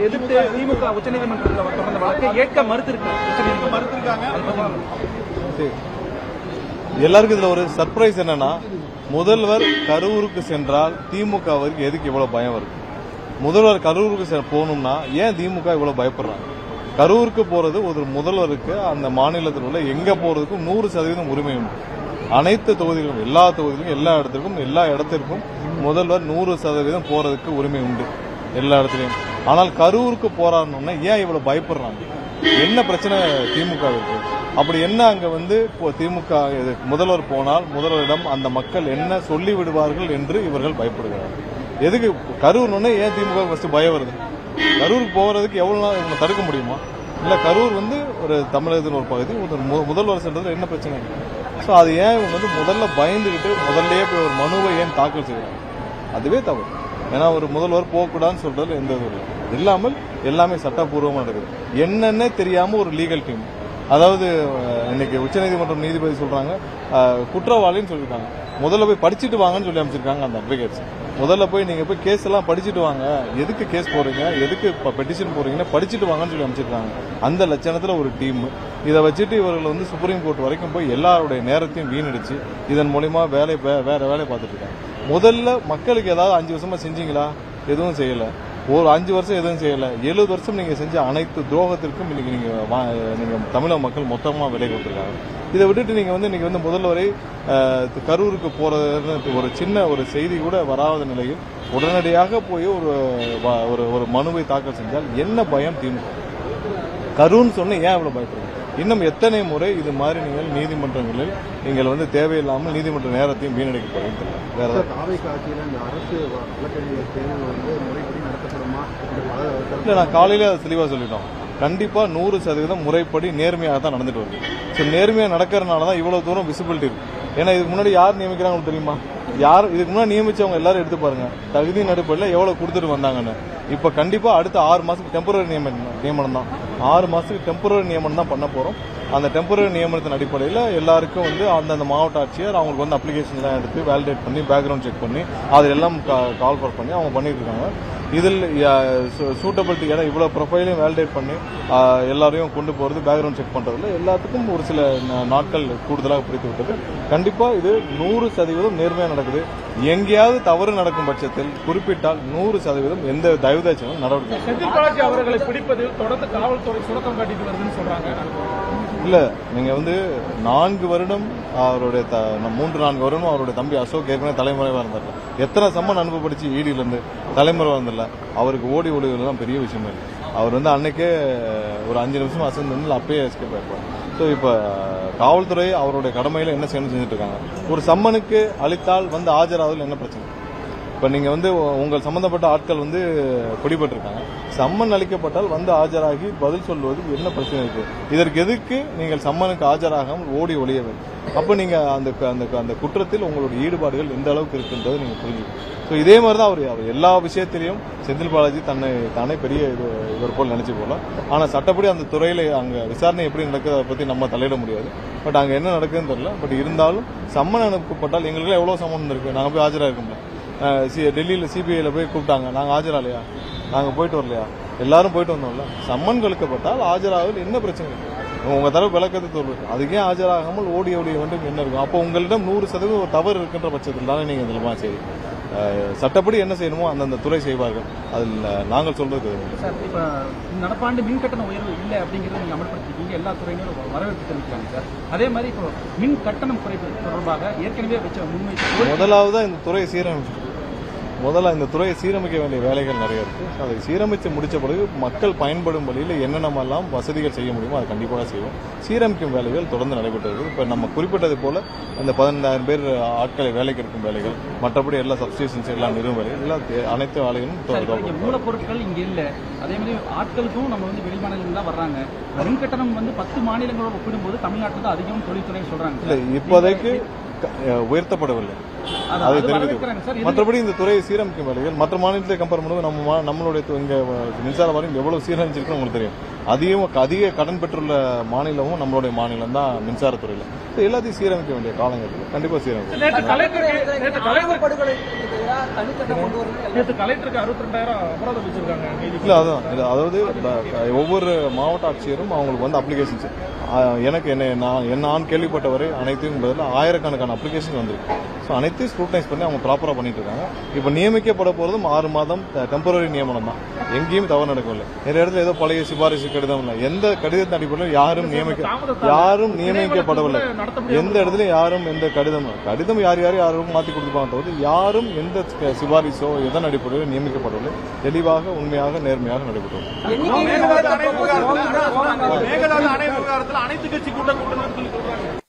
எதிர்த்து திமுக உச்சநீதிமன்றத்தில் தொடர்ந்த வழக்கை ஏற்க மறுத்திருக்காங்க. எல்லாருக்கும் இதுல ஒரு சர்ப்ரைஸ் என்னன்னா, முதல்வர் கரூருக்கு சென்றால் திமுகவிற்கு எதுக்கு இவ்வளவு பயம் வருது? முதல்வர் கரூருக்கு போகணும்னா ஏன் திமுக இவ்வளவு பயப்படுறாங்க? கரூருக்கு போறது ஒரு முதல்வருக்கு அந்த மாநிலத்தில் உள்ள எங்க போறதுக்கும் 100% உரிமை உண்டு. அனைத்து தொகுதிகளும், எல்லா தொகுதிகளும், எல்லா இடத்திற்கும் முதல்வர் 100% போறதுக்கு உரிமை உண்டு எல்லா இடத்துலயும். ஆனால் கரூருக்கு போறாருன்னு ஏன் இவ்வளவு பயப்படுறாங்க? என்ன பிரச்சனை திமுகவிற்கு? அப்படி என்ன அங்க திமுக முதல்வர் போனால் முதல்வரிடம் அந்த மக்கள் என்ன சொல்லி விடுவார்கள் என்று இவர்கள் பயப்படுகிறார்கள். எதுக்கு கரூர்னு ஏன் திமுக ஃபர்ஸ்ட் பயம் வருது? கரூருக்கு போகிறதுக்கு எவ்வளவு நாள் இவங்க தடுக்க முடியுமா? இல்ல கரூர் ஒரு தமிழகத்தின் ஒரு பகுதி, முதல்வர் சென்றதுல என்ன பிரச்சனை? சோ அது ஏன் இவங்க முதல்ல பயந்துகிட்டு முதல்லயே போய் ஒரு மனுவை ஏன் தாக்கல் செய்யறாங்க? அதுவே தவறு. ஏன்னா ஒரு முதல்வர் போகக்கூடாதுன்னு சொல்றதுல எந்த இது இல்லாமல் எல்லாமே சட்டப்பூர்வமா நடக்குது. என்னன்னே தெரியாம ஒரு லீகல் டீம், அதாவது இன்னைக்கு உச்சநீதிமன்றம் நீதிபதி சொல்றாங்க குற்றவாளின்னு சொல்லிருக்காங்க. முதல்ல போய் படிச்சுட்டு வாங்கன்னு சொல்லி அமைச்சிருக்காங்க அந்த அட்வொகேட்ஸ். முதல்ல போய் நீங்க போய் கேஸ் எல்லாம் படிச்சுட்டு வாங்க, எதுக்கு கேஸ் போறீங்க, எதுக்கு பெட்டிஷன் போறீங்கன்னா படிச்சுட்டு வாங்கன்னு சொல்லி அமைச்சிருக்காங்க. அந்த லட்சணத்துல ஒரு டீம் இதை வச்சுட்டு இவர்கள் சுப்ரீம் கோர்ட் வரைக்கும் போய் எல்லாருடைய நேரத்தையும் வீணடிச்சு இதன் மூலமா வேற வேலையை பார்த்துட்டு இருக்காங்க. முதல்ல மக்களுக்கு ஏதாவது 5 வருஷமா செஞ்சீங்களா? எதுவும் செய்யல. ஒரு 5 வருஷம் எதுவும் செய்யல. 70 வருஷம் நீங்க செஞ்ச அனைத்து துரோகத்திற்கும் இன்னைக்கு நீங்க தமிழக மக்கள் மொத்தமா விலை கொடுத்திருக்காங்க. இதை விட்டுட்டு நீங்க இன்னைக்கு முதல்வரை கரூருக்கு போறது ஒரு சின்ன ஒரு செய்தி கூட வராத நிலையில் உடனடியாக போய் ஒரு மனுவை தாக்கல் செஞ்சால் என்ன பயம் திமுக? கரூர்னு சொன்ன ஏன் அவ்வளவு பயப்படுறீங்க? இன்னும் எத்தனை முறை இது மாதிரி நீங்கள் நீதிமன்றங்களில் நீங்கள் தேவையில்லாமல் நீதிமன்ற நேரத்தையும் வீணடிக்க போறீங்க? இல்ல, நான் காலையில அதை தெளிவா சொல்லிட்டோம். கண்டிப்பா 100% முறைப்படி நேர்மையாக தான் நடந்துட்டு வருது. நேர்மையா நடக்கிறதுனாலதான் இவ்வளவு தூரம் விசிபிலிட்டி இருக்கு. ஏன்னா இதுக்கு முன்னாடி யார் நியமிக்கிறாங்க தெரியுமா? இதுக்கு முன்னாடி நியமிச்சவங்க எல்லாரும் எடுத்து பாருங்க, தகுதியின் அடிப்படையில் எவ்வளவு கொடுத்துட்டு வந்தாங்கன்னு. இப்ப கண்டிப்பா அடுத்த 6 மாசத்துக்கு டெம்பரரி நியமனம் தான். 6 மாசத்துக்கு டெம்பரரி நியமனம் தான் பண்ண போறோம். அந்த டெம்பரரி நியமனத்தின் அடிப்படையில் எல்லாருக்கும் அந்தந்த மாவட்ட ஆட்சியர் அவங்களுக்கு அப்ளிகேஷன் எல்லாம் எடுத்து வேலிடேட் பண்ணி பேக்ரவுண்ட் செக் பண்ணி அதெல்லாம் கால் பண்ணி அவங்க பண்ணிட்டு இருக்காங்க. இதில் சூட்டபிலிட்டி இவ்வளவு ப்ரொஃபைலையும் வேலிடேட் பண்ணி எல்லாரையும் கொண்டு போறது, பேக்ரவுண்ட் செக் பண்றதுல எல்லாத்துக்கும் ஒரு சில நாட்கள் கூடுதலாக பிடித்து விட்டது. கண்டிப்பா இது 100% நேர்மையா நடக்குது. எங்கேயாவது தவறு நடக்கும் பட்சத்தில் குறிப்பிட்டால் 100% எந்த தயவுதாச்சும் நடவடிக்கை. செந்தில் பாலாஜி அவர்களை பிடிப்பதில் தொடர்ந்து காவல்துறை சுரக்கம் காட்டிட்டு வருதுன்னு சொல்றாங்க. இல்ல, நீங்க 4 வருடம் அவருடைய 3-4 வருடம் அவருடைய தம்பி அசோக் ஏற்கனவே தலைமுறைவா இருந்தார். எத்தனை சம்மன் அனுப்பப்படிச்சு ஈடியில இருந்து தலைமுறைவா இருந்தல. அவருக்கு ஓடி ஒளிவெல்லாம் பெரிய விஷயமே இல்லை. அவர் அன்னைக்கே ஒரு 5 நிமிஷம் அசந்து அப்பயே எஸ்கேப் ஆயிருப்பார். ஸோ இப்ப காவல்துறை அவருடைய கடமையில என்ன செய்யணும் செஞ்சுட்டு இருக்காங்க. ஒரு சம்மனுக்கு அளித்தால் ஆஜராவதில் என்ன பிரச்சனை? இப்ப நீங்க உங்கள் சம்பந்தப்பட்ட ஆட்கள் பிடிபட்டிருக்காங்க. சம்மன் அளிக்கப்பட்டால் ஆஜராகி பதில் சொல்வது என்ன பிரச்சனை இருக்கு? இதற்கு எதுக்கு நீங்கள் சம்மனுக்கு ஆஜராகாமல் ஓடி ஒளிய வேண்டும்? அப்ப நீங்க அந்த குற்றத்தில் உங்களுடைய ஈடுபாடுகள் எந்த அளவுக்கு இருக்குன்றது நீங்க புரிஞ்சுக்கணும். ஸோ இதே மாதிரிதான் அவர் எல்லா விஷயத்திலையும் செந்தில் பாலாஜி தானே பெரிய இவர் போல் நினைச்சு போகலாம். ஆனா சட்டப்படி அந்த துறையில அங்க விசாரணை எப்படி நடக்குது அதை பத்தி நம்ம தலையிட முடியாது. பட் அங்க என்ன நடக்குதுன்னு தெரியல. பட் இருந்தாலும் சம்மன் அனுப்பப்பட்டால் எங்களுக்கு எவ்வளவு சம்மன் இருக்கு, நாங்க போய் ஆஜராயிருக்கோம்ல. டெல்லியில சிபிஐல போய் கூப்பிட்டாங்க, நாங்க ஆஜராலையா? நாங்க போயிட்டு வரலையா? எல்லாரும் போயிட்டு வந்தோம்ல. சம்மன் கழிக்கப்பட்டால் ஆஜராவதில் என்ன பிரச்சனை இருக்கு? உங்க தரப்பு விளக்கத்தை சொல்லுங்க. அதுக்கே ஆஜராகாமல் ஓடி வேண்டும் என்ன இருக்கும்? அப்போ உங்களிடம் 100% ஒரு தவறு இருக்கின்ற பட்சத்தில் தானே நீங்க இதுலமா சரி சட்டப்படி என்ன செய்யணுமோ அந்தந்த துறை செய்வார்கள். அதில் நாங்கள் சொல்றது இப்ப நடப்பாண்டு மின் கட்டண உயர்வு இல்லை அப்படிங்கிறது நீங்க அமல்படுத்திருக்கீங்க. எல்லா துறையினரும் வரவேற்பு தெரிவிக்கிறாங்க சார். அதே மாதிரி இப்போ மின் கட்டணம் குறைப்பு தொடர்பாக ஏற்கனவே வச்ச முன்வைப்பு முதலாவதா இந்த துறையை சீரமைக்க வேண்டிய வேலைகள் நிறைய இருக்கு. அதை சீரமைத்து முடிச்ச பிறகு மக்கள் பயன்படும் வழியில் என்னென்னமெல்லாம் வசதிகள் செய்ய முடியுமோ அதை கண்டிப்பாக செய்வோம். சீரமைக்கும் வேலைகள் தொடர்ந்து நடைபெற்றது. இப்ப நம்ம குறிப்பிட்டது போல அந்த 15,000 பேர் ஆட்களை வேலைக்கு இருக்கும் வேலைகள், மற்றபடி எல்லா சப்ஸ்டேஷன்ஸ் எல்லாம் நிறுவன வேலைகள் எல்லாம் அனைத்து வேலைகளும். மூலப்பொருட்கள் இங்க இல்ல. அதே மாதிரி ஆட்களுக்கும் நம்ம வெளிமாநிலம் தான் வர்றாங்க. மின் கட்டணம் 10 மாநிலங்களோட ஒப்பிடும்போது தமிழ்நாட்டில் தான் அதிகம் தொழில்துறை சொல்றாங்க. இல்ல, இப்போதைக்கு உயர்த்தப்படவில்லை. அதை தெரிவித்து மற்றபடி இந்த துறையை சீரமைக்கும் வேலைகள் மற்ற மாநிலத்தை கம்பேர் பண்ணும்போது நம்மளுடைய மின்சார வாரியம் எவ்வளவு சீரமைச்சிருக்குன்னு உங்களுக்கு தெரியும். அதிக கடன் பெற்றுள்ள மாநிலமும் நம்மளுடைய மாநிலம் தான் மின்சாரத்துறையில. எல்லாத்தையும் சீரமைக்க வேண்டிய காலங்கள் கண்டிப்பா சீரமைக்கும். நேற்று கலெக்டருக்கு 62,000 அபராதம் வச்சிருக்காங்க நீதி. இல்ல அதான் இல்ல, அதாவது ஒவ்வொரு மாவட்ட ஆட்சியரும் அவங்களுக்கு வந்து அப்ளிகேஷன்ஸ் எனக்கு நான் கேள்விப்பட்டவரை அனைத்தையும் பதில் ஆயிரக்கணக்கான அப்ளிகேஷன் வந்திருக்கு. ஸோ அனைத்தையும் ஸ்க்ரூட்டனைஸ் பண்ணி அவங்க ப்ராப்பராக பண்ணிட்டு இருக்காங்க. இப்போ நியமிக்கப்பட போறதும் 6 மாதம் டெம்பரரி நியமனம் தான். எங்கேயும் தவறு நடக்கவில்லை. நிறைய இடத்துல ஏதோ பழைய சிபாரிசு கடிதம் இல்லை. எந்த கடிதத்தின் அடிப்படையில் யாரும் நியமிக்கப்படவில்லை. எந்த இடத்துலயும் யாரும் எந்த கடிதம் யாரும் மாற்றி கொடுத்துப்பாங்க தவிர யாரும் எந்த சிபாரிசோ எதன் அடிப்படையில் நியமிக்கப்படவில்லை. தெளிவாக உண்மையாக நேர்மையாக நடைபெற்றது. அனைத்து கட்சி கூட்டம்